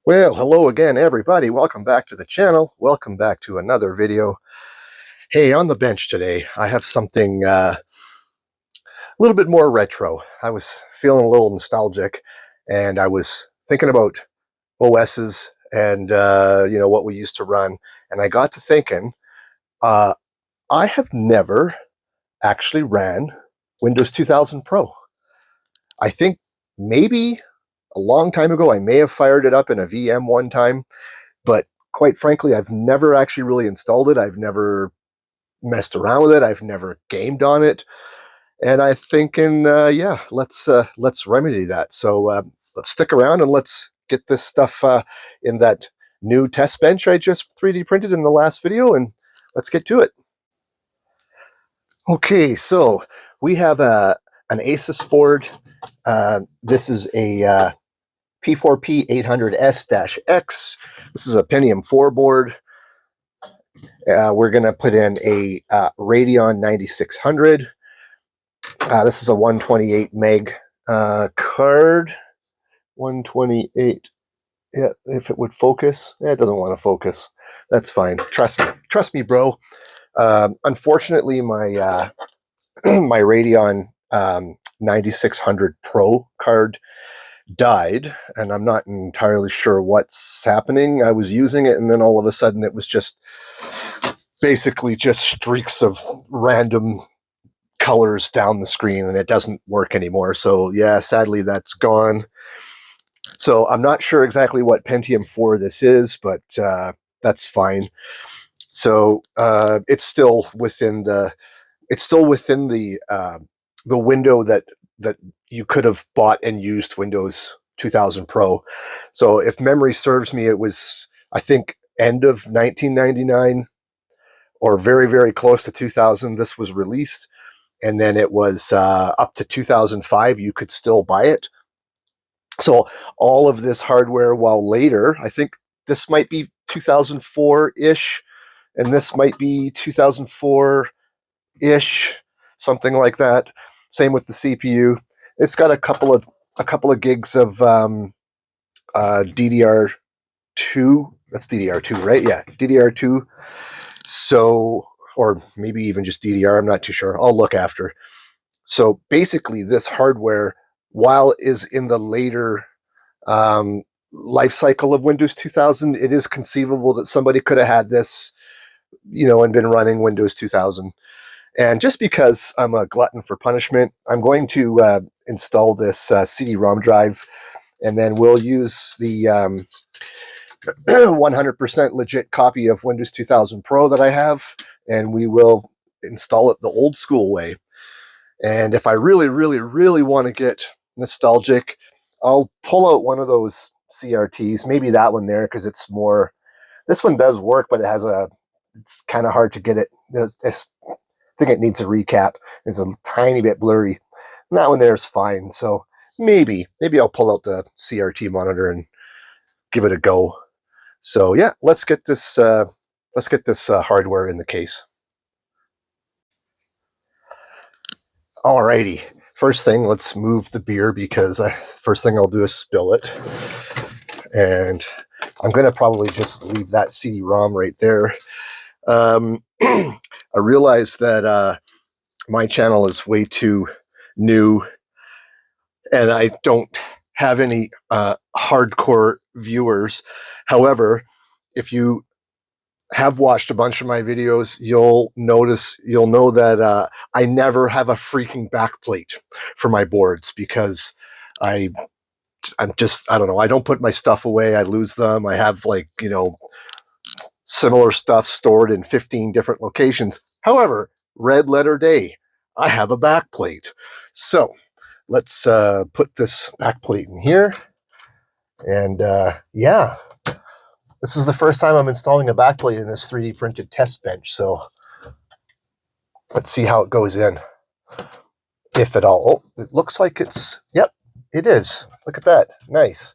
Well, hello again, everybody. Welcome back to the channel. Welcome back to another video. Hey, on the bench today, I have something a little bit more retro. I was feeling a little nostalgic, and I was thinking about OSs and what we used to run. And I got to thinking, uh, I have never actually ran Windows 2000 Pro. I think maybe a long time ago, I may have fired it up in a VM one time. But quite frankly, I've never actually really installed it. I've never messed around with it. I've never gamed on it. And I'm thinking, yeah, let's remedy that. So let's stick around and let's get this stuff in that new test bench I just 3D printed in the last video, and let's get to it. Okay, so we have an Asus board. This is a P4P 800S-X. This is a Pentium 4 board. We're going to put in a Radeon 9600. This is a 128 meg card. 128. Yeah, if it would focus. It doesn't want to focus. That's fine. Trust me, bro. Unfortunately, my my Radeon 9600 Pro card died, and I'm not entirely sure what's happening. I was using it, and then all of a sudden it was just basically just streaks of random colors down the screen, and it doesn't work anymore. So yeah, sadly that's gone. So I'm not sure exactly what Pentium 4 this is, but that's fine. So it's still within the window that you could have bought and used Windows 2000 Pro. So if memory serves me, it was, I think, end of 1999 or very, very close to 2000. This was released, and then it was up to 2005. You could still buy it. So all of this hardware, while later, I think this might be 2004-ish, and this might be 2004-ish, something like that. Same with the CPU. It's got a couple of gigs of DDR2. That's DDR2, right? Yeah, DDR2. So, or maybe even just DDR. I'm not too sure. I'll look after. So basically, this hardware, while is in the later life cycle of Windows 2000, it is conceivable that somebody could have had this, and been running Windows 2000. And just because I'm a glutton for punishment, I'm going to install this CD-ROM drive, and then we'll use the 100% legit copy of Windows 2000 Pro that I have, and we will install it the old school way. And if I really, really, really want to get nostalgic, I'll pull out one of those CRTs, maybe that one there, because it's more. This one does work, but it's kind of hard to get it. I think it needs a recap. It's a tiny bit blurry. And that one there is fine. So maybe I'll pull out the CRT monitor and give it a go. So yeah, let's get this hardware in the case. Alrighty. First thing, let's move the beer, because first thing I'll do is spill it. And I'm going to probably just leave that CD-ROM right there. I realize that my channel is way too new, and I don't have any hardcore viewers. However, if you have watched a bunch of my videos, you'll know that I never have a freaking backplate for my boards, because I don't know. I don't put my stuff away. I lose them. I have similar stuff stored in 15 different locations. However, red letter day, I have a backplate. So let's put this backplate in here. And yeah, this is the first time I'm installing a backplate in this 3D printed test bench. So let's see how it goes in, if at all. Oh, it looks like yep, it is. Look at that. Nice.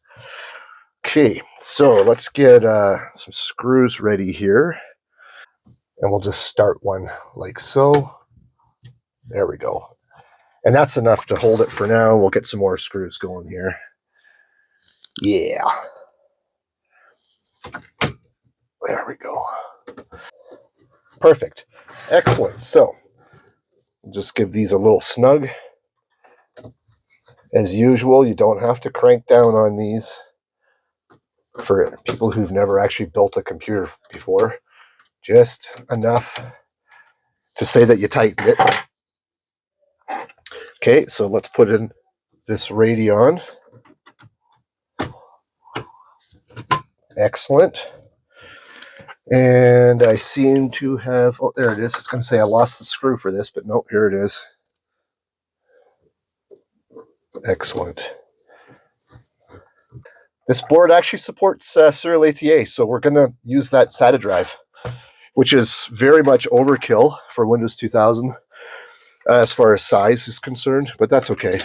Okay, so let's get some screws ready here. And we'll just start one like so. There we go. And that's enough to hold it for now. We'll get some more screws going here. Yeah. There we go. Perfect. Excellent. So just give these a little snug. As usual, you don't have to crank down on these for people who've never actually built a computer before. Just enough to say that you tightened it. Okay, so let's put in this Radeon. Excellent. And I seem to have, oh, there it is. It's going to say I lost the screw for this, but no, here it is. Excellent. This board actually supports serial ATA, so we're going to use that SATA drive, which is very much overkill for Windows 2000 as far as size is concerned, but that's okay.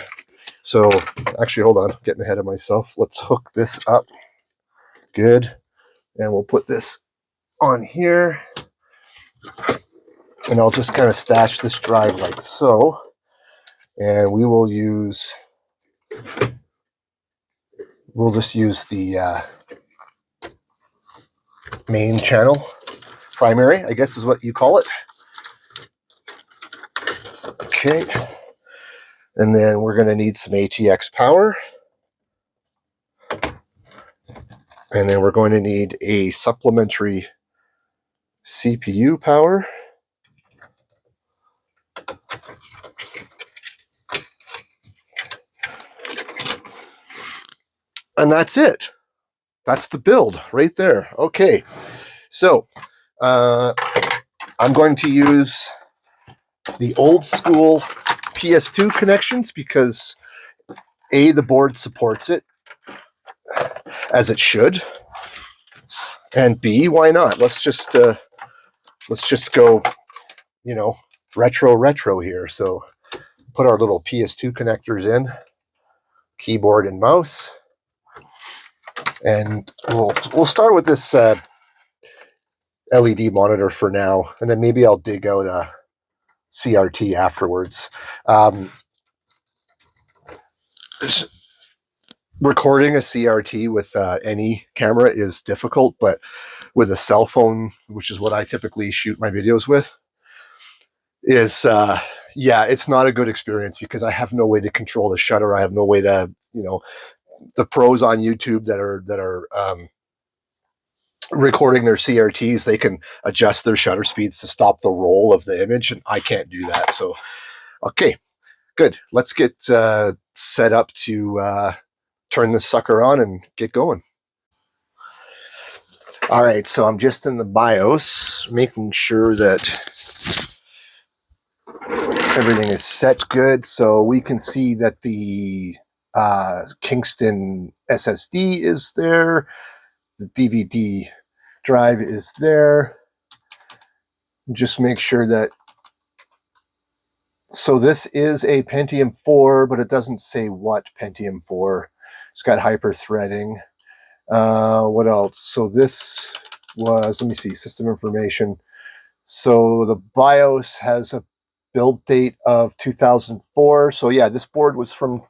So actually, hold on, getting ahead of myself. Let's hook this up. Good. And we'll put this on here. And I'll just kind of stash this drive like so. And we will use, we'll just use the main channel. Primary, I guess is what you call it. Okay. And then we're going to need some ATX power. And then we're going to need a supplementary CPU power. And that's it. That's the build right there. Okay. So I'm going to use the old school PS2 connections because A, the board supports it as it should, and B, why not? Let's just go, you know, retro here. So put our little PS2 connectors in, keyboard and mouse, and we'll start with this LED monitor for now, and then maybe I'll dig out a CRT afterwards. Recording a CRT with any camera is difficult, but with a cell phone, which is what I typically shoot my videos with, is it's not a good experience because I have no way to control the shutter. I have no way to, you know, the pros on YouTube that are recording their CRTs, they can adjust their shutter speeds to stop the roll of the image, and I can't do that. So, okay, good. Let's get set up to turn this sucker on and get going. All right, so I'm just in the BIOS, making sure that everything is set good. So we can see that the Kingston SSD is there. The DVD drive is there. Just make sure that, so this is a Pentium 4, but it doesn't say what Pentium 4. It's got hyper-threading. What else? So this was, let me see, system information. So the BIOS has a build date of 2004. So yeah, this board was from,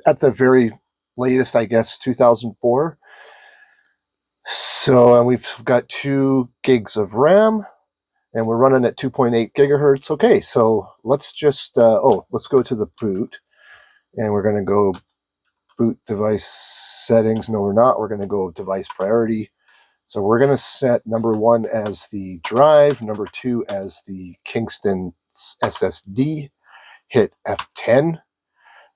at the very latest, I guess, 2004. So we've got 2 gigs of RAM, and we're running at 2.8 gigahertz. Okay, so let's just, let's go to the boot, and we're going to go boot device settings. No, we're not. We're going to go device priority. So we're going to set number 1 as the drive, number 2 as the Kingston SSD, hit F10.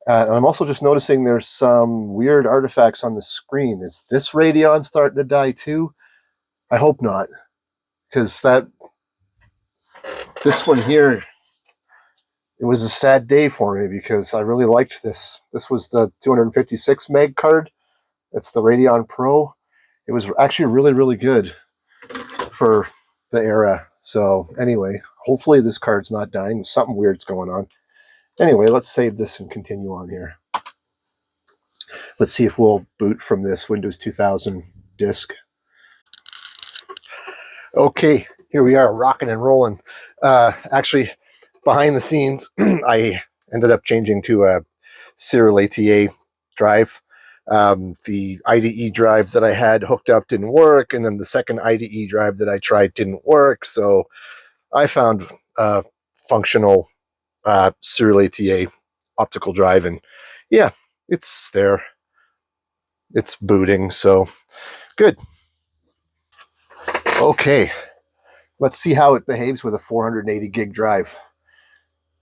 And I'm also just noticing there's some weird artifacts on the screen. Is this Radeon starting to die too? I hope not, because this one here, it was a sad day for me because I really liked this. This was the 256 meg card. It's the Radeon Pro. It was actually really, really good for the era. So anyway, hopefully this card's not dying. Something weird's going on. Anyway, let's save this and continue on here. Let's see if we'll boot from this Windows 2000 disk. Okay, here we are, rocking and rolling. Actually, behind the scenes, I ended up changing to a serial ATA drive. The IDE drive that I had hooked up didn't work, and then the second IDE drive that I tried didn't work. So I found a functional serial ATA optical drive, and yeah, it's there. It's booting, so good. Okay, let's see how it behaves with a 480 gig drive.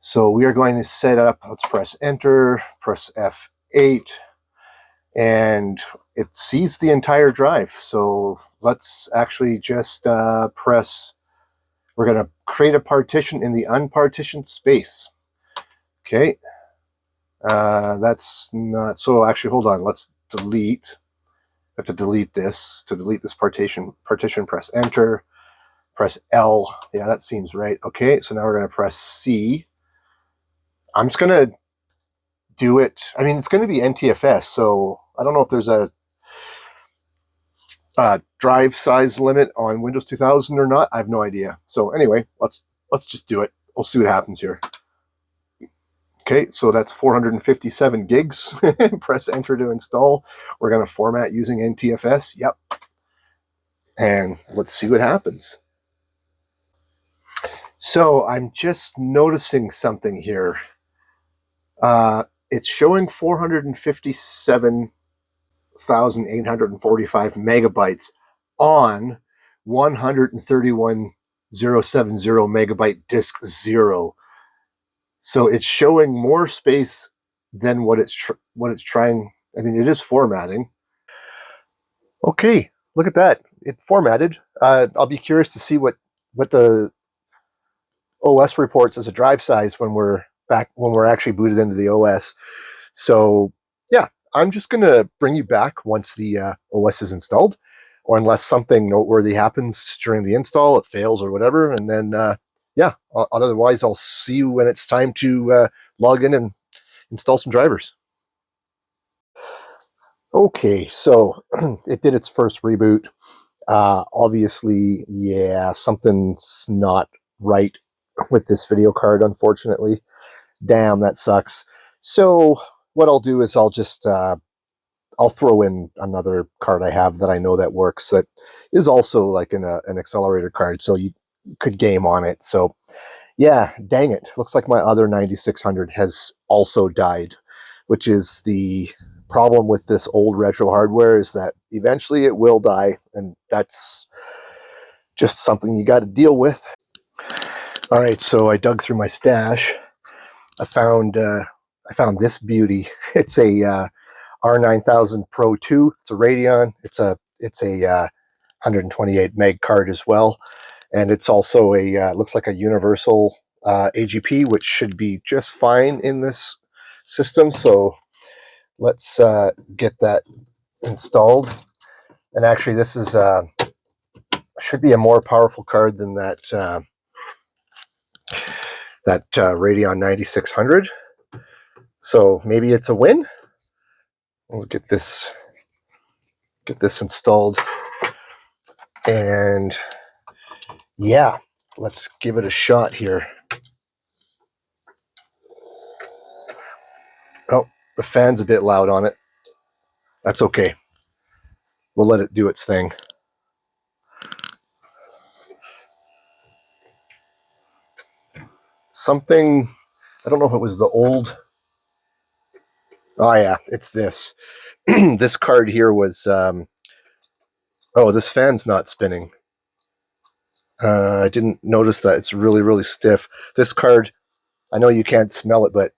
So we are going to set up, let's press enter, press F8, and it sees the entire drive. So let's actually just press, we're going to create a partition in the unpartitioned space. Okay, that's not, so actually hold on, let's delete. I have to delete this. To delete this partition, press enter, press L. Yeah, that seems right. Okay, so now we're going to press C. I'm just going to do it. I mean, it's going to be NTFS, so I don't know if there's a drive size limit on Windows 2000 or not. I have no idea. So anyway, let's just do it. We'll see what happens here. Okay, so that's 457 gigs. Press enter to install. We're going to format using NTFS. Yep. And let's see what happens. So I'm just noticing something here. It's showing 457,845 megabytes on 131,070 megabyte disk 0. So it's showing more space than what it's trying. I mean, it is formatting. Okay, look at that. It formatted. I'll be curious to see what the OS reports as a drive size when we're actually booted into the OS. So yeah, I'm just going to bring you back once the OS is installed, or unless something noteworthy happens during the install, it fails or whatever, and then yeah, otherwise I'll see you when it's time to log in and install some drivers. Okay, so it did its first reboot. Obviously, yeah, something's not right with this video card, unfortunately. Damn, that sucks. So what I'll do is I'll just I'll throw in another card I have that I know that works, that is also like an accelerator card, so you could game on it. So yeah, dang it. Looks like my other 9600 has also died, which is the problem with this old retro hardware, is that eventually it will die, and that's just something you got to deal with. All right, so I dug through my stash. I found this beauty. It's a R9000 Pro 2. It's a Radeon. It's a 128 meg card as well, and it's also a looks like a universal AGP, which should be just fine in this system. So let's get that installed. And actually, this is should be a more powerful card than that Radeon 9600. So maybe it's a win. We'll get this installed, and yeah, let's give it a shot here. Oh, the fan's a bit loud on it. That's okay. We'll let it do its thing. Something, I don't know if it was the old. Oh yeah, it's this. This card here was. Oh, this fan's not spinning. I didn't notice that. It's really, really stiff. This card, I know you can't smell it, but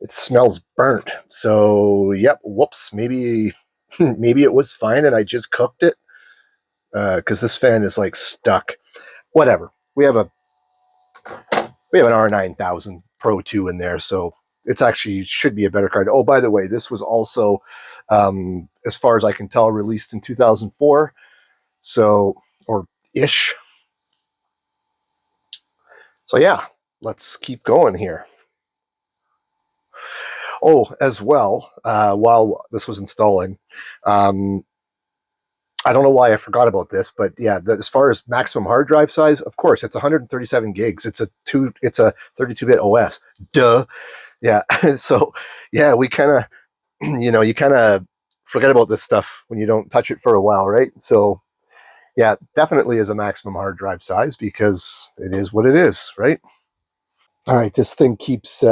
it smells burnt. So, yep, whoops. Maybe maybe it was fine and I just cooked it, because this fan is like stuck. Whatever. We have an R9000 Pro 2 in there, so it's actually should be a better card. Oh, by the way, this was also, as far as I can tell, released in 2004. So, or ish. So yeah, let's keep going here. Oh, as well, while this was installing, I don't know why I forgot about this, but yeah, as far as maximum hard drive size, of course, it's 137 gigs. It's a 32-bit OS. Duh. Yeah. So yeah, we kind of, you kind of forget about this stuff when you don't touch it for a while, right? So yeah, definitely is a maximum hard drive size because it is what it is, right? All right, this thing keeps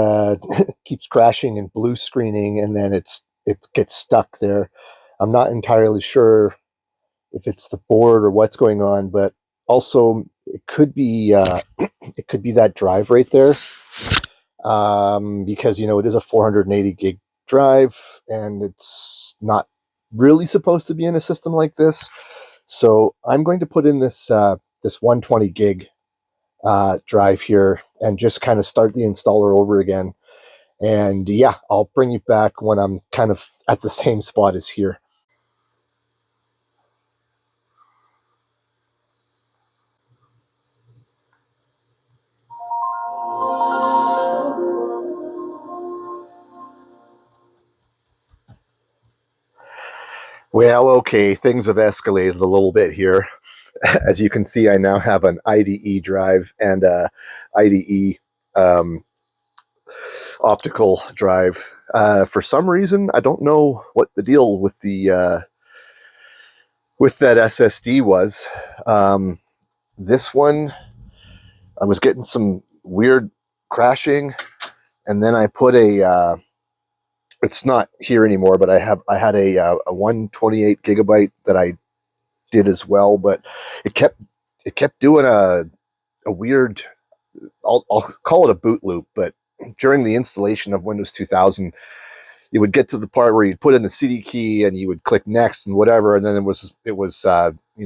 keeps crashing and blue screening, and then it gets stuck there. I'm not entirely sure if it's the board or what's going on, but also it could be it could be that drive right there, because it is a 480 gig drive, and it's not really supposed to be in a system like this. So I'm going to put in this 120 gig drive here and just kind of start the installer over again. And yeah, I'll bring you back when I'm kind of at the same spot as here. Well, okay, things have escalated a little bit here. As you can see, I now have an IDE drive and a IDE optical drive. For some reason, I don't know what the deal with that SSD was. This one, I was getting some weird crashing, and then I put a. It's not here anymore, but I had a 128 gigabyte that I did as well, but it kept doing a weird. I'll call it a boot loop, but during the installation of Windows 2000, you would get to the part where you'd put in the CD key and you would click next and whatever, and then it was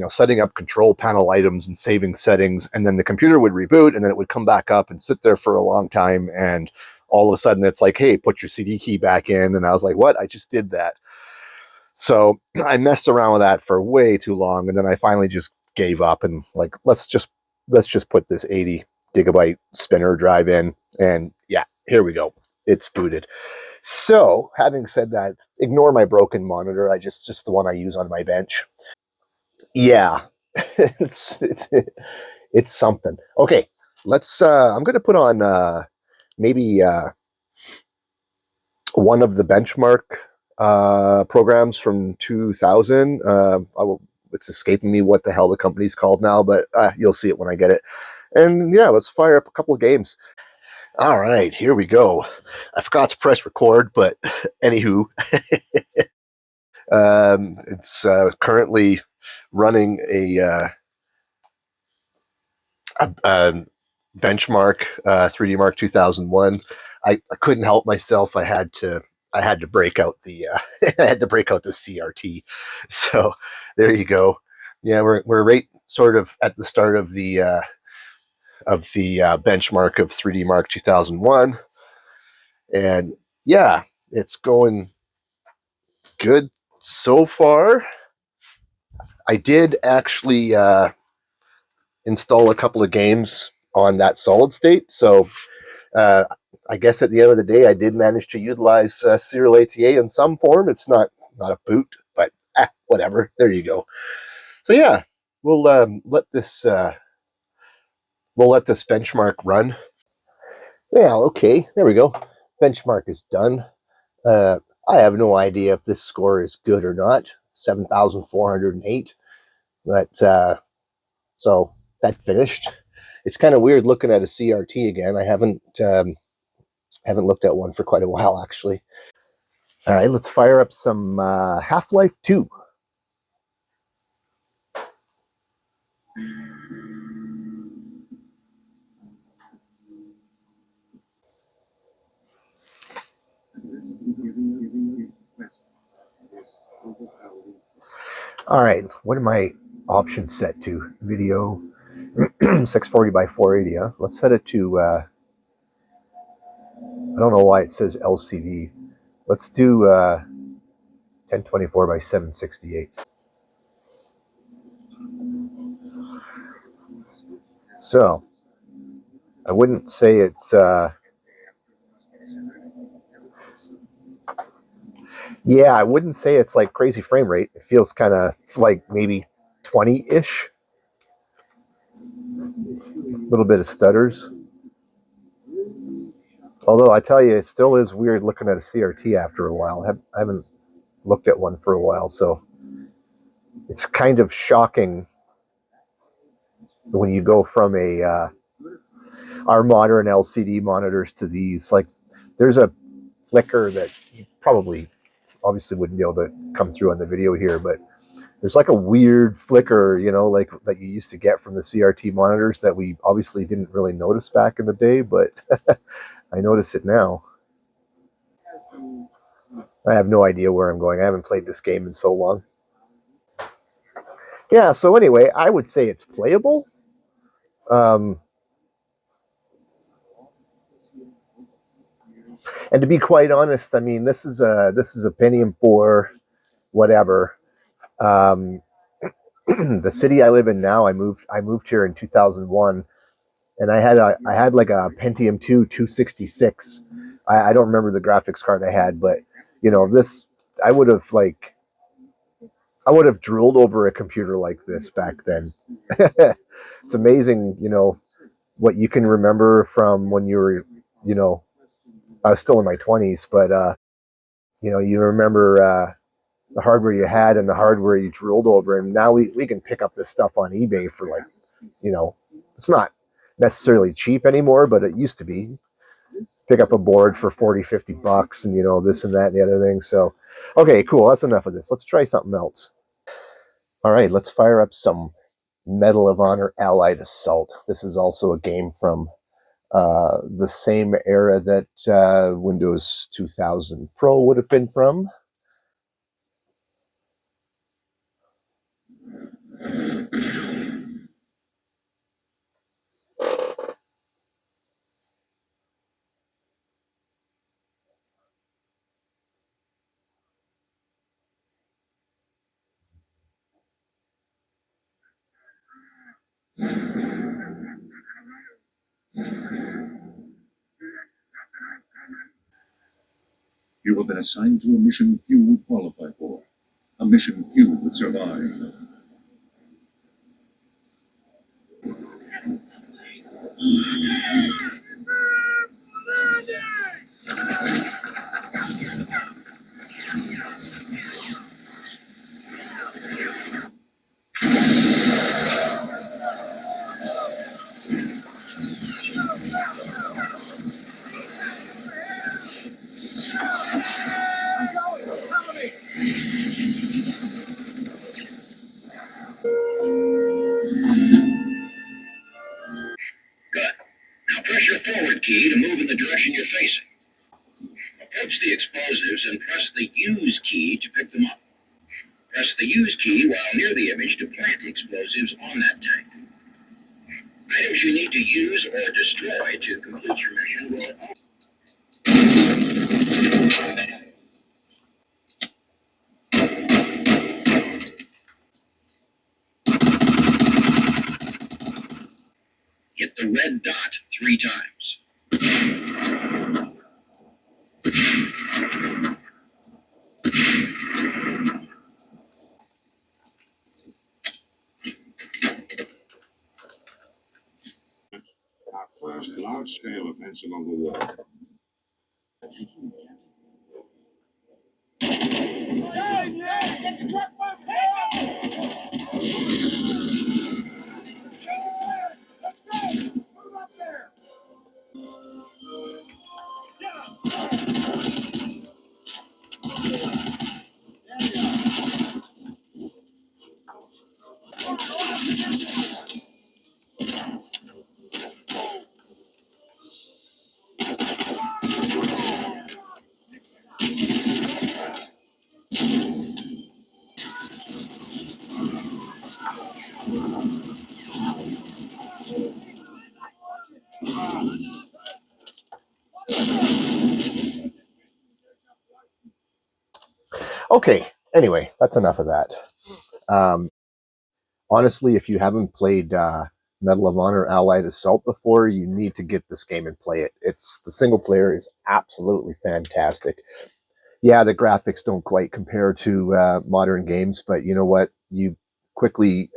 setting up control panel items and saving settings, and then the computer would reboot, and then it would come back up and sit there for a long time, and all of a sudden it's like, hey, put your CD key back in, and I was like, what? I just did that. So I messed around with that for way too long, and then I finally just gave up and like let's just put this 80 gigabyte spinner drive in, and yeah, here we go. It's booted. So, having said that, ignore my broken monitor. I just the one I use on my bench. Yeah, it's it's something. Okay, let's. I'm going to put on maybe one of the benchmark programs from 2000. It's escaping me what the hell the company's called now, but you'll see it when I get it. And yeah, let's fire up a couple of games. All right, here we go. I forgot to press record, but anywho, it's currently running a benchmark 3D Mark 2001. I couldn't help myself. I had to break out the I had to break out the CRT. So there you go. Yeah, we're right sort of at the start of the benchmark of 3D Mark 2001, and yeah, it's going good so far. I did actually install a couple of games on that solid state. So uh, I guess at the end of the day, I did manage to utilize Serial ATA in some form. It's not a boot, but whatever. There you go. So yeah, we'll let this benchmark run. Yeah, okay, there we go. Benchmark is done. Uh, I have no idea if this score is good or not. 7,408. But so that finished. It's kind of weird looking at a CRT again. I haven't looked at one for quite a while, actually. All right, let's fire up some Half-Life 2. All right, what are my options set to? Video 640 by 480. Huh? Let's set it to, I don't know why it says LCD. Let's do 1024 by 768. So I wouldn't say it's, yeah, I wouldn't say it's like crazy frame rate. It feels kind of like maybe 20-ish. A little bit of stutters. Although I tell you, it still is weird looking at a CRT after a while. I haven't looked at one for a while, so it's kind of shocking when you go from our modern LCD monitors to these. Like, there's a flicker that you probably obviously wouldn't be able to come through on the video here, but there's like a weird flicker, like that you used to get from the CRT monitors that we obviously didn't really notice back in the day, but I notice it now. I have no idea where I'm going. I haven't played this game in so long. Yeah, so anyway, I would say it's playable. And to be quite honest, I mean, this is a Pentium 4, whatever. The city I live in now, I moved here in 2001, and I had like a Pentium 2 266. I don't remember the graphics card I had, but this I would have drooled over a computer like this back then. It's amazing, what you can remember from when you were, I was still in my 20s, but you remember the hardware you had and the hardware you drooled over, and now we can pick up this stuff on eBay for like, it's not necessarily cheap anymore, but it used to be. Pick up a board for 40-50 bucks, and this and that and the other thing. So okay, cool, that's enough of this. Let's try something else. All right, let's fire up some Medal of Honor Allied Assault. This is also a game from the same era that Windows 2000 Pro would have been from. You have been assigned to a mission few would qualify for. A mission few would survive. Good. Now press your forward key to move in the direction you're facing. Approach the explosives and press the Use key to pick them up. Press the Use key while near the image to plant the explosives on that tank. Items you need to use or destroy to complete your mission will... Hit the red dot 3 times. Our first large-scale offense along the wall. Okay, anyway, that's enough of that. Honestly, if you haven't played Medal of Honor Allied Assault before, you need to get this game and play it. The single player is absolutely fantastic. Yeah, the graphics don't quite compare to modern games, but you know what? You quickly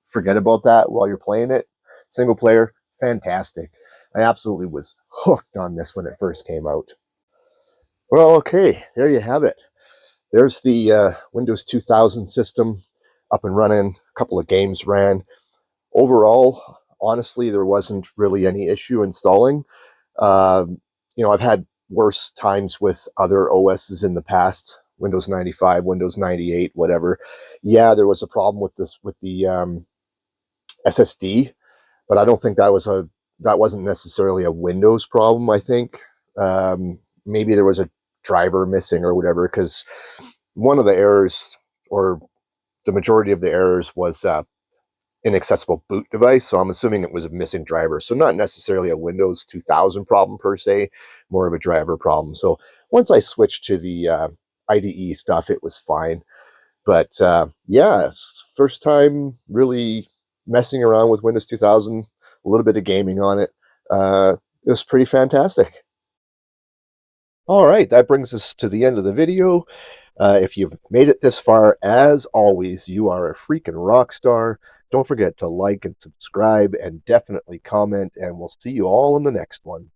forget about that while you're playing it. Single player, fantastic. I absolutely was hooked on this when it first came out. Well, okay, there you have it. there's the Windows 2000 system up and running. A couple of games ran. Overall, honestly, there wasn't really any issue installing. I've had worse times with other OSs in the past, Windows 95, Windows 98, whatever. Yeah, there was a problem with this with the SSD, but I don't think that wasn't necessarily a Windows problem. I think maybe there was a driver missing or whatever, because one of the errors, or the majority of the errors, was inaccessible boot device. So I'm assuming it was a missing driver. So not necessarily a Windows 2000 problem per se, more of a driver problem. So once I switched to the IDE stuff, it was fine. But yeah, first time really messing around with Windows 2000, a little bit of gaming on it. It was pretty fantastic. All right, that brings us to the end of the video. If you've made it this far, as always, you are a freaking rock star. Don't forget to like and subscribe and definitely comment, and we'll see you all in the next one.